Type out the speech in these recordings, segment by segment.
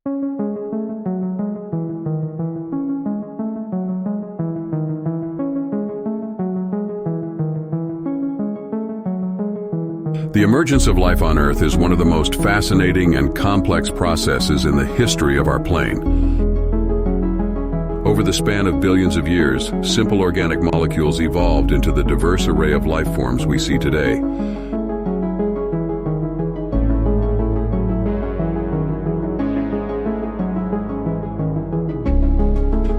The emergence of life on Earth is one of the most fascinating and complex processes in the history of our plane. Over the span of billions of years, simple organic molecules evolved into the diverse array of life forms we see today.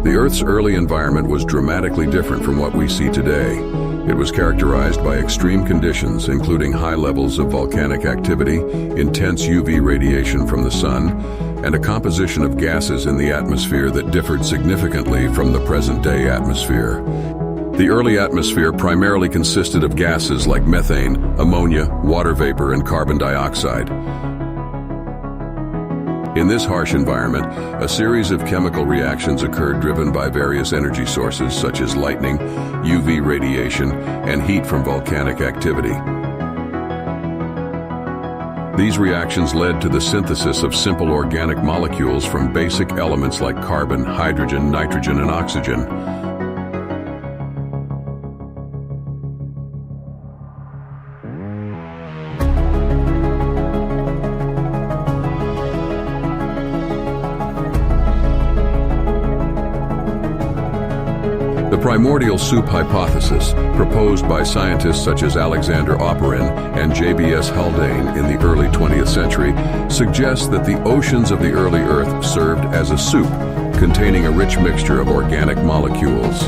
The Earth's early environment was dramatically different from what we see today. It was characterized by extreme conditions, including high levels of volcanic activity, intense UV radiation from the sun, and a composition of gases in the atmosphere that differed significantly from the present-day atmosphere. The early atmosphere primarily consisted of gases like methane, ammonia, water vapor, and carbon dioxide. In this harsh environment, a series of chemical reactions occurred driven by various energy sources such as lightning, UV radiation, and heat from volcanic activity. These reactions led to the synthesis of simple organic molecules from basic elements like carbon, hydrogen, nitrogen, and oxygen. The primordial soup hypothesis, proposed by scientists such as Alexander Oparin and J.B.S. Haldane in the early 20th century, suggests that the oceans of the early Earth served as a soup, containing a rich mixture of organic molecules.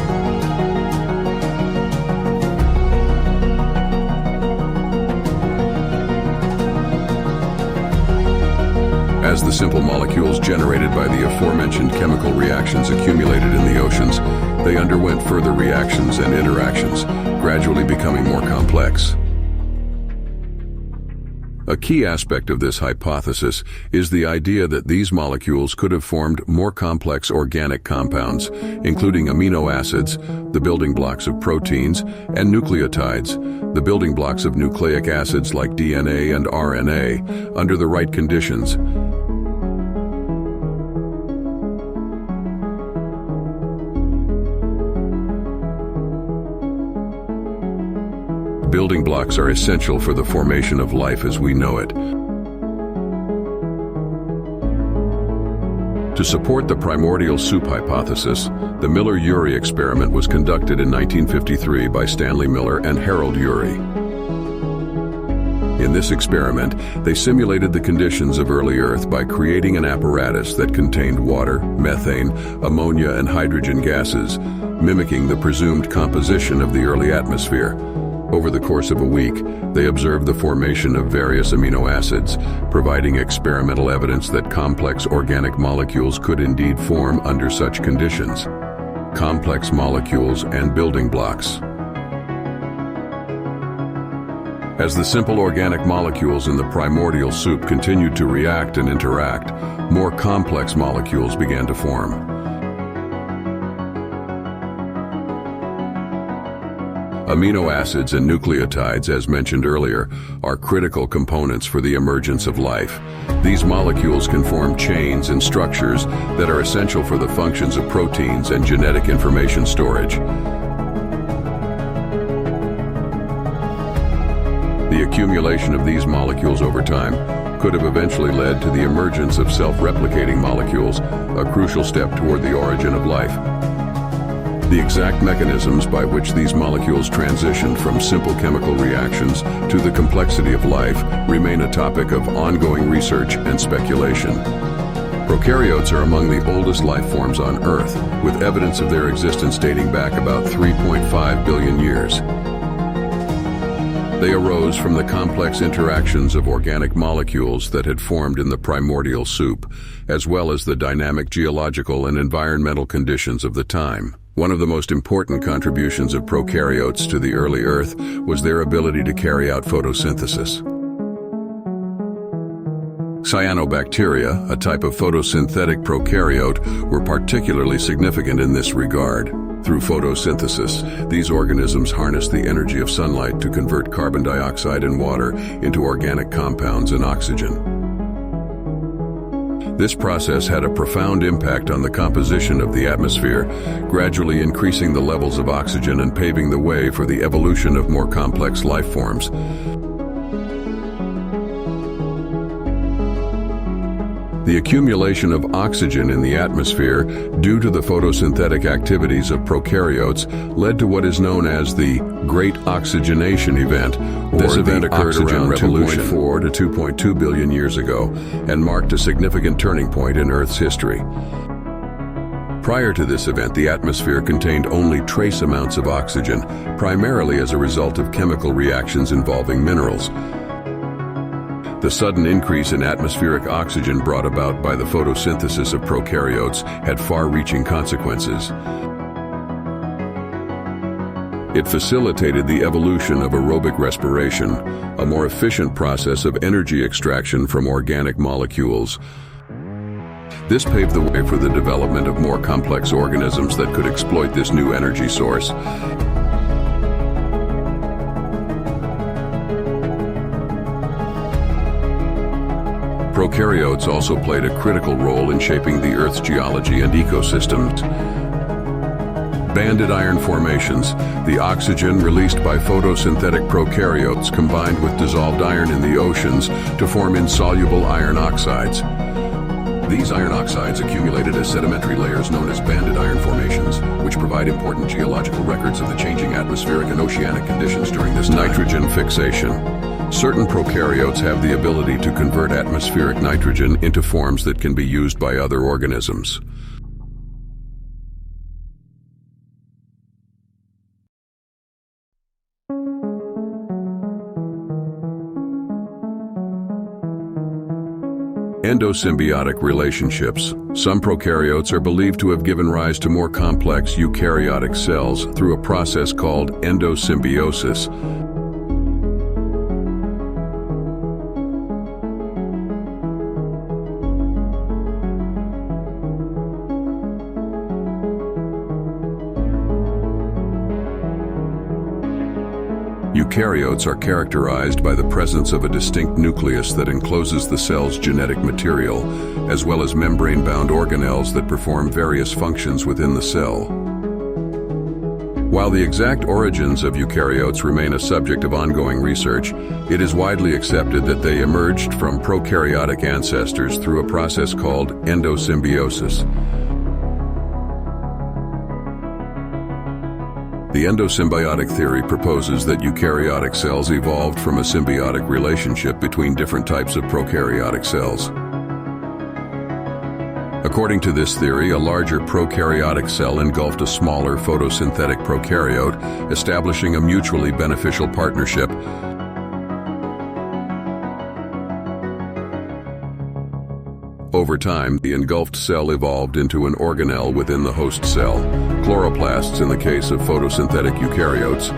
As the simple molecules generated by the aforementioned chemical reactions accumulated in the oceans, they underwent further reactions and interactions, gradually becoming more complex. A key aspect of this hypothesis is the idea that these molecules could have formed more complex organic compounds, including amino acids, the building blocks of proteins, and nucleotides, the building blocks of nucleic acids like DNA and RNA, under the right conditions. Building blocks are essential for the formation of life as we know it. To support the primordial soup hypothesis, the Miller-Urey experiment was conducted in 1953 by Stanley Miller and Harold Urey. In this experiment, they simulated the conditions of early Earth by creating an apparatus that contained water, methane, ammonia, and hydrogen gases, mimicking the presumed composition of the early atmosphere. Over the course of a week, they observed the formation of various amino acids, providing experimental evidence that complex organic molecules could indeed form under such conditions. Complex molecules and building blocks. As the simple organic molecules in the primordial soup continued to react and interact, more complex molecules began to form. Amino acids and nucleotides, as mentioned earlier, are critical components for the emergence of life. These molecules can form chains and structures that are essential for the functions of proteins and genetic information storage. The accumulation of these molecules over time could have eventually led to the emergence of self-replicating molecules, a crucial step toward the origin of life. The exact mechanisms by which these molecules transitioned from simple chemical reactions to the complexity of life remain a topic of ongoing research and speculation. Prokaryotes are among the oldest life forms on Earth, with evidence of their existence dating back about 3.5 billion years. They arose from the complex interactions of organic molecules that had formed in the primordial soup, as well as the dynamic geological and environmental conditions of the time. One of the most important contributions of prokaryotes to the early Earth was their ability to carry out photosynthesis. Cyanobacteria, a type of photosynthetic prokaryote, were particularly significant in this regard. Through photosynthesis, these organisms harness the energy of sunlight to convert carbon dioxide and water into organic compounds and oxygen. This process had a profound impact on the composition of the atmosphere, gradually increasing the levels of oxygen and paving the way for the evolution of more complex life forms. The accumulation of oxygen in the atmosphere due to the photosynthetic activities of prokaryotes led to what is known as the Great Oxygenation Event, or this event occurred around 2.4 to 2.2 billion years ago and marked a significant turning point in Earth's history. Prior to this event, the atmosphere contained only trace amounts of oxygen, primarily as a result of chemical reactions involving minerals. The sudden increase in atmospheric oxygen brought about by the photosynthesis of prokaryotes had far-reaching consequences. It facilitated the evolution of aerobic respiration, a more efficient process of energy extraction from organic molecules. This paved the way for the development of more complex organisms that could exploit this new energy source. Prokaryotes also played a critical role in shaping the Earth's geology and ecosystems. Banded iron formations, the oxygen released by photosynthetic prokaryotes combined with dissolved iron in the oceans to form insoluble iron oxides. These iron oxides accumulated as sedimentary layers known as banded iron formations, which provide important geological records of the changing atmospheric and oceanic conditions during this time. Nitrogen fixation. Certain prokaryotes have the ability to convert atmospheric nitrogen into forms that can be used by other organisms. Endosymbiotic relationships. Some prokaryotes are believed to have given rise to more complex eukaryotic cells through a process called endosymbiosis. Eukaryotes are characterized by the presence of a distinct nucleus that encloses the cell's genetic material, as well as membrane-bound organelles that perform various functions within the cell. While the exact origins of eukaryotes remain a subject of ongoing research, it is widely accepted that they emerged from prokaryotic ancestors through a process called endosymbiosis. The endosymbiotic theory proposes that eukaryotic cells evolved from a symbiotic relationship between different types of prokaryotic cells. According to this theory, a larger prokaryotic cell engulfed a smaller photosynthetic prokaryote, establishing a mutually beneficial partnership. Over time, the engulfed cell evolved into an organelle within the host cell, chloroplasts in the case of photosynthetic eukaryotes.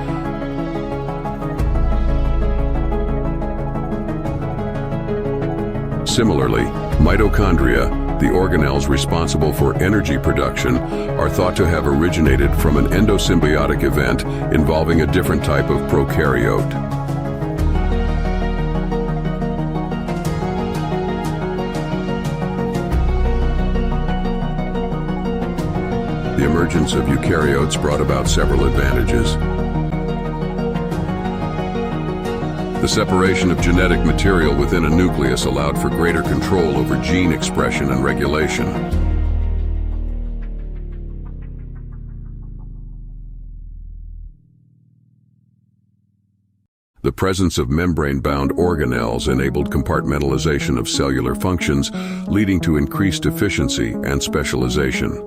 Similarly, mitochondria, the organelles responsible for energy production, are thought to have originated from an endosymbiotic event involving a different type of prokaryote. The emergence of eukaryotes brought about several advantages. The separation of genetic material within a nucleus allowed for greater control over gene expression and regulation. The presence of membrane-bound organelles enabled compartmentalization of cellular functions, leading to increased efficiency and specialization.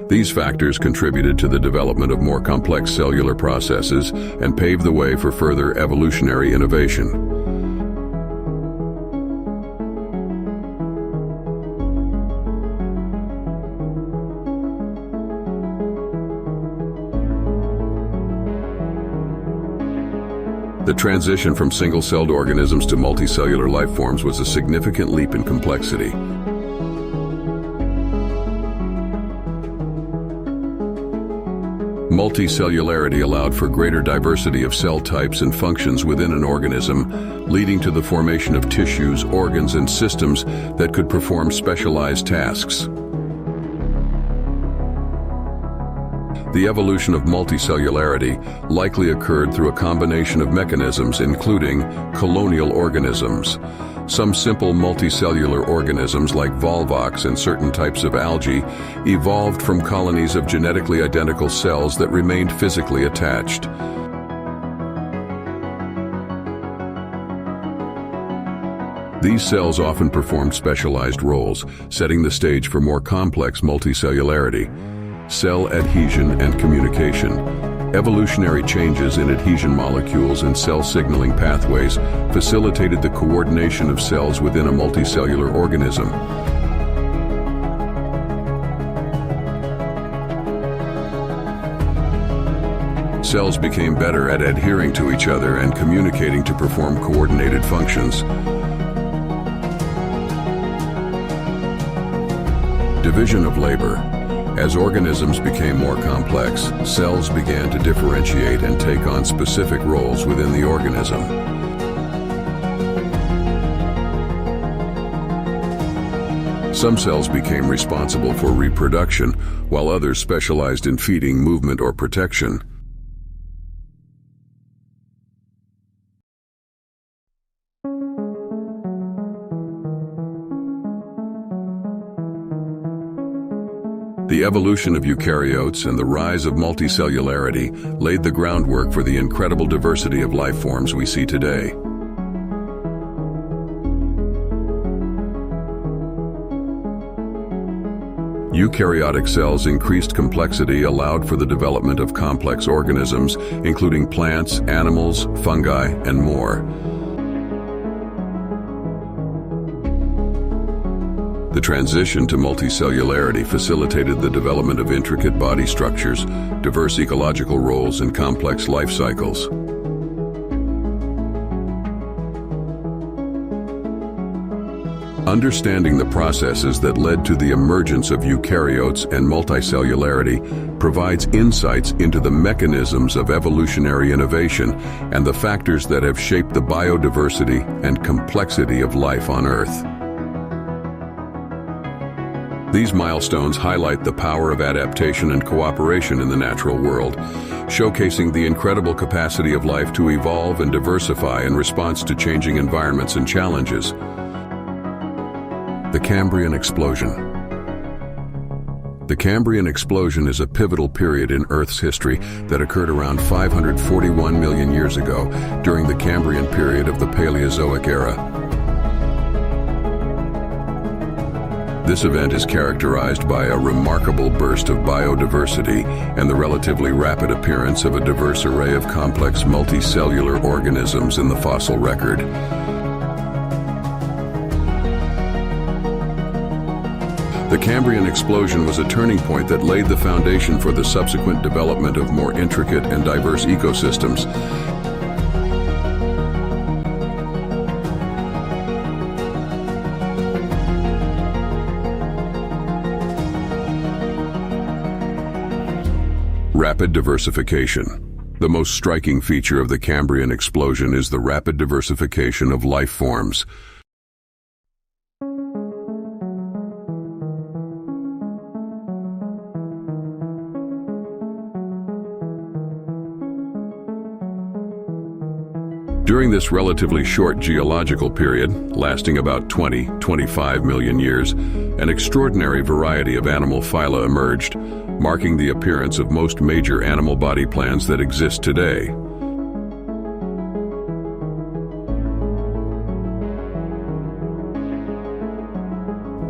These factors contributed to the development of more complex cellular processes and paved the way for further evolutionary innovation. The transition from single-celled organisms to multicellular life forms was a significant leap in complexity. Multicellularity allowed for greater diversity of cell types and functions within an organism, leading to the formation of tissues, organs, and systems that could perform specialized tasks. The evolution of multicellularity likely occurred through a combination of mechanisms including colonial organisms. Some simple multicellular organisms like volvox and certain types of algae evolved from colonies of genetically identical cells that remained physically attached. These cells often performed specialized roles, setting the stage for more complex multicellularity. Cell adhesion and communication. Evolutionary changes in adhesion molecules and cell signaling pathways facilitated the coordination of cells within a multicellular organism. Cells became better at adhering to each other and communicating to perform coordinated functions. Division of labor. As organisms became more complex, cells began to differentiate and take on specific roles within the organism. Some cells became responsible for reproduction, while others specialized in feeding, movement, or protection. The evolution of eukaryotes and the rise of multicellularity laid the groundwork for the incredible diversity of life forms we see today. Eukaryotic cells' increased complexity allowed for the development of complex organisms, including plants, animals, fungi, and more. The transition to multicellularity facilitated the development of intricate body structures, diverse ecological roles, and complex life cycles. Understanding the processes that led to the emergence of eukaryotes and multicellularity provides insights into the mechanisms of evolutionary innovation and the factors that have shaped the biodiversity and complexity of life on Earth. These milestones highlight the power of adaptation and cooperation in the natural world, showcasing the incredible capacity of life to evolve and diversify in response to changing environments and challenges. The Cambrian Explosion. The Cambrian Explosion is a pivotal period in Earth's history that occurred around 541 million years ago during the Cambrian period of the Paleozoic era. This event is characterized by a remarkable burst of biodiversity and the relatively rapid appearance of a diverse array of complex multicellular organisms in the fossil record. The Cambrian Explosion was a turning point that laid the foundation for the subsequent development of more intricate and diverse ecosystems. Rapid diversification. The most striking feature of the Cambrian Explosion is the rapid diversification of life forms. During this relatively short geological period, lasting about 20-25 million years, an extraordinary variety of animal phyla emerged, marking the appearance of most major animal body plans that exist today.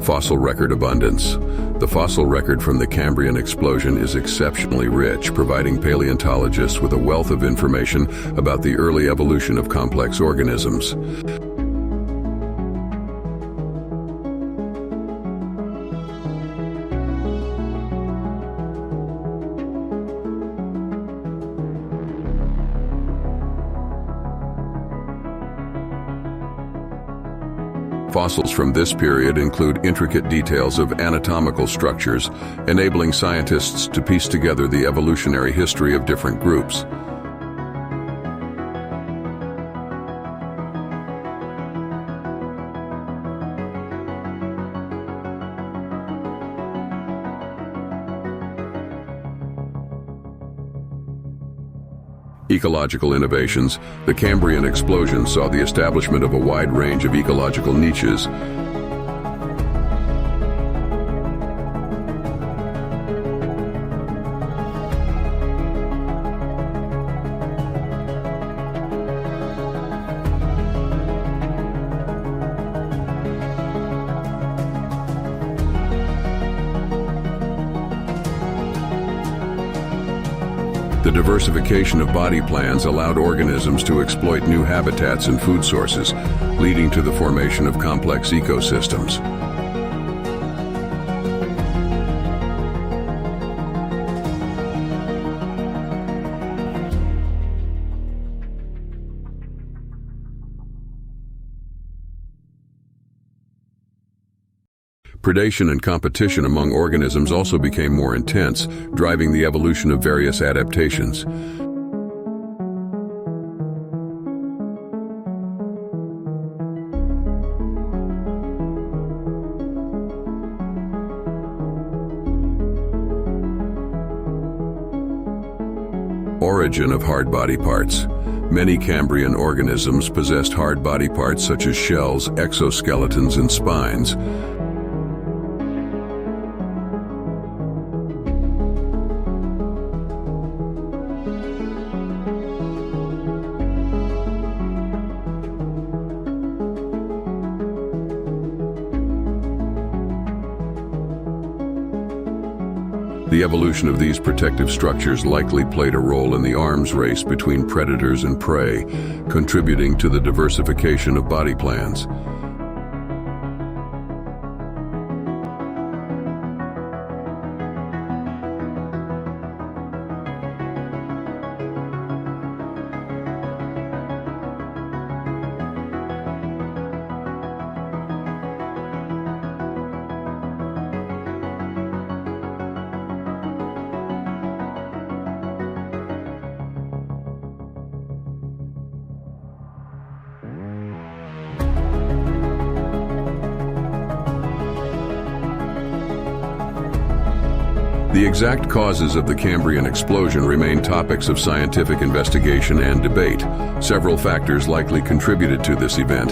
Fossil record abundance. The fossil record from the Cambrian Explosion is exceptionally rich, providing paleontologists with a wealth of information about the early evolution of complex organisms. Fossils from this period include intricate details of anatomical structures, enabling scientists to piece together the evolutionary history of different groups. Ecological innovations. The Cambrian Explosion saw the establishment of a wide range of ecological niches. The diversification of body plans allowed organisms to exploit new habitats and food sources, leading to the formation of complex ecosystems. Predation and competition among organisms also became more intense, driving the evolution of various adaptations. Origin of hard body parts. Many Cambrian organisms possessed hard body parts such as shells, exoskeletons, and spines. The evolution of these protective structures likely played a role in the arms race between predators and prey, contributing to the diversification of body plans. The exact causes of the Cambrian explosion remain topics of scientific investigation and debate. Several factors likely contributed to this event.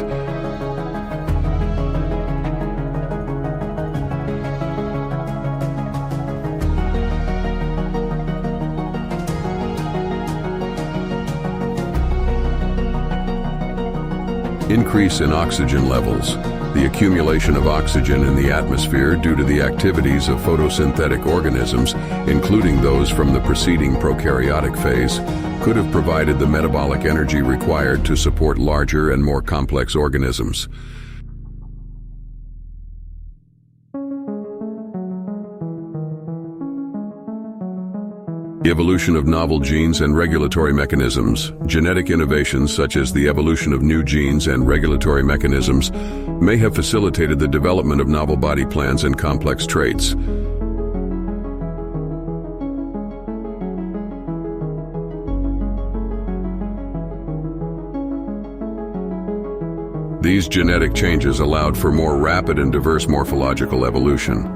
Increase in oxygen levels. The accumulation of oxygen in the atmosphere due to the activities of photosynthetic organisms, including those from the preceding prokaryotic phase, could have provided the metabolic energy required to support larger and more complex organisms. The evolution of novel genes and regulatory mechanisms. Genetic innovations such as the evolution of new genes and regulatory mechanisms may have facilitated the development of novel body plans and complex traits. These genetic changes allowed for more rapid and diverse morphological evolution.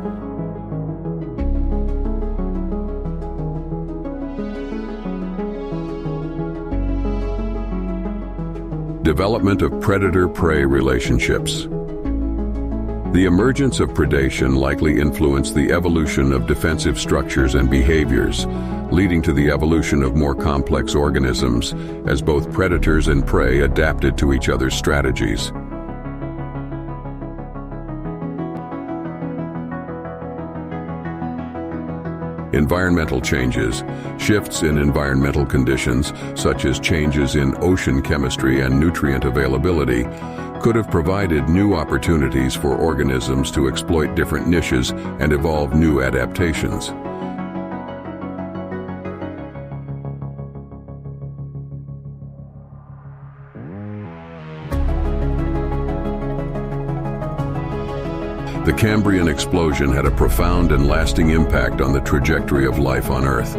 Development of predator-prey relationships. The emergence of predation likely influenced the evolution of defensive structures and behaviors, leading to the evolution of more complex organisms as both predators and prey adapted to each other's strategies. Environmental changes. Shifts in environmental conditions, such as changes in ocean chemistry and nutrient availability, could have provided new opportunities for organisms to exploit different niches and evolve new adaptations. The Cambrian Explosion had a profound and lasting impact on the trajectory of life on Earth.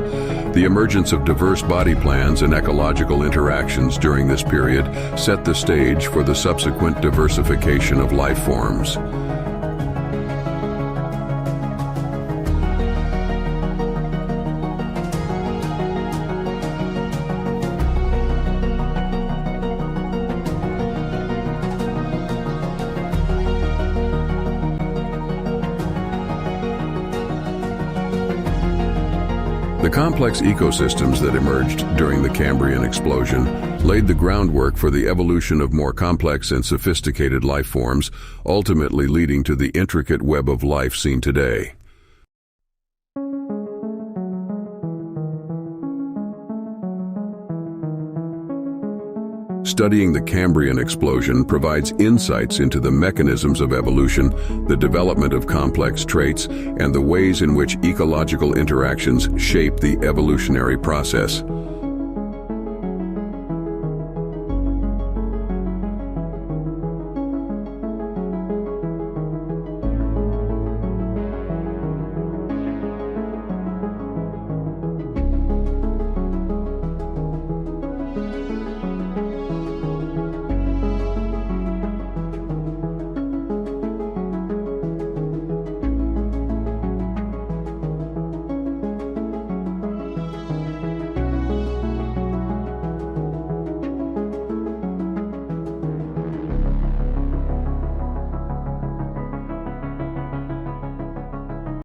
The emergence of diverse body plans and ecological interactions during this period set the stage for the subsequent diversification of life forms. The complex ecosystems that emerged during the Cambrian Explosion laid the groundwork for the evolution of more complex and sophisticated life forms, ultimately leading to the intricate web of life seen today. Studying the Cambrian Explosion provides insights into the mechanisms of evolution, the development of complex traits, and the ways in which ecological interactions shape the evolutionary process.